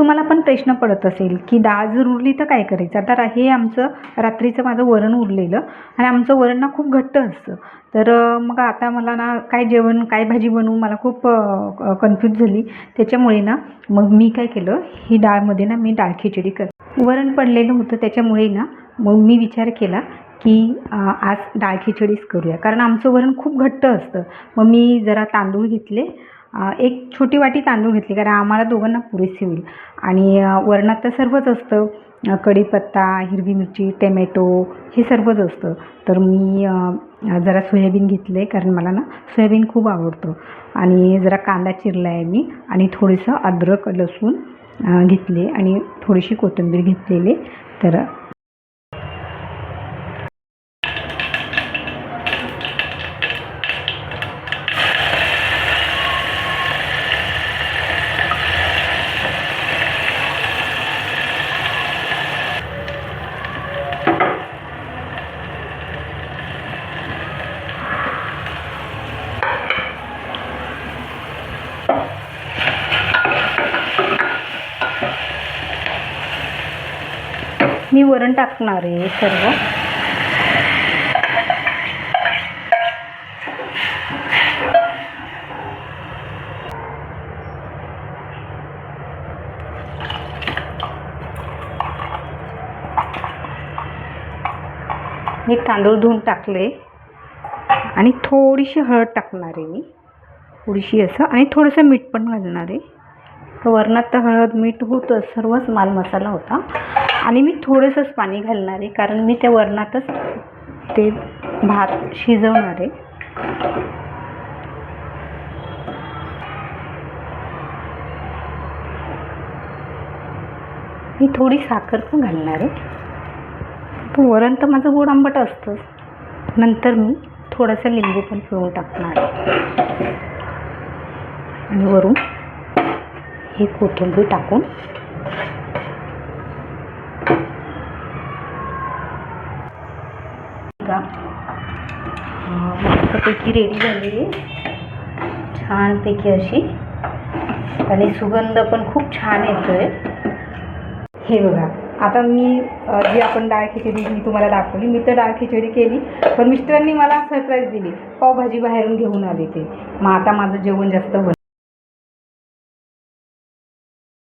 तुम्हाला पण प्रश्न पडत असेल की डाळ जर उरली तर काय करायचं. आता हे आमचं रात्रीचं माझं वरण उरलेलं आणि आमचं वरण ना खूप घट्ट असतं. तर मग आता मला ना काय जेवण काय भाजी बनवू मला खूप कन्फ्यूज झाली. त्याच्यामुळे ना मग मी काय केलं, ही डाळमध्ये ना मी डाळ खिचडी वरण पडलेलं होतं त्याच्यामुळे ना मग मी विचार केला की आज डाळ खिचडीच करूया, कारण आमचं वरण खूप घट्ट असतं. मग मी जरा तांदूळ घेतले, एक छोटी वाटी तांदूळ घेतली, कारण आम्हाला दोघांना पुरेसे होईल. आणि वरणात तर सर्वच असतं, कढीपत्ता, हिरवी मिरची, टोमॅटो हे सर्वच असतं. तर मी जरा सोयाबीन घेतले, कारण मला ना सोयाबीन खूप आवडतं. आणि जरा कांदा चिरला आहे मी, आणि थोडंसं अद्रक लसूण घेतले, आणि थोडीशी कोथिंबीर घेतलेली. तर मी वरण टाकणार आहे सर्व. मी तांदूळ धुवून टाकले, आणि थोडीशी हळद टाकणार आहे मी, थोडीशी असं, आणि थोडंसं मीठ पण घालणार आहे. तर वरणात तर हळद मीठ होतं, सर्वच माल मसाला होता. आणि मी थोडंसंच पाणी घालणार आहे, कारण मी त्या वरणातच ते भात शिजवणार आहे. मी थोडी साखर पण घालणार आहे. पण वरण तर माझं गोड आंबट असतंच. नंतर मी थोडंसं लिंबू पण पिळून टाकणार आहे. आणि वरून हे कोथिंबीर टाकून मस्तपैकी रेडी झालेली, छानपैकी अशी, आणि सुगंध पण खूप छान येतोय. हे बघा, आता मी जी आपण डाळ खिचडी मी तुम्हाला दाखवली, मी तर डाळ खिचडी केली, पण मिस्टरांनी मला सरप्राईज दिली, पावभाजी बाहेरून घेऊन आले ते. मग आता माझं जेवण जास्त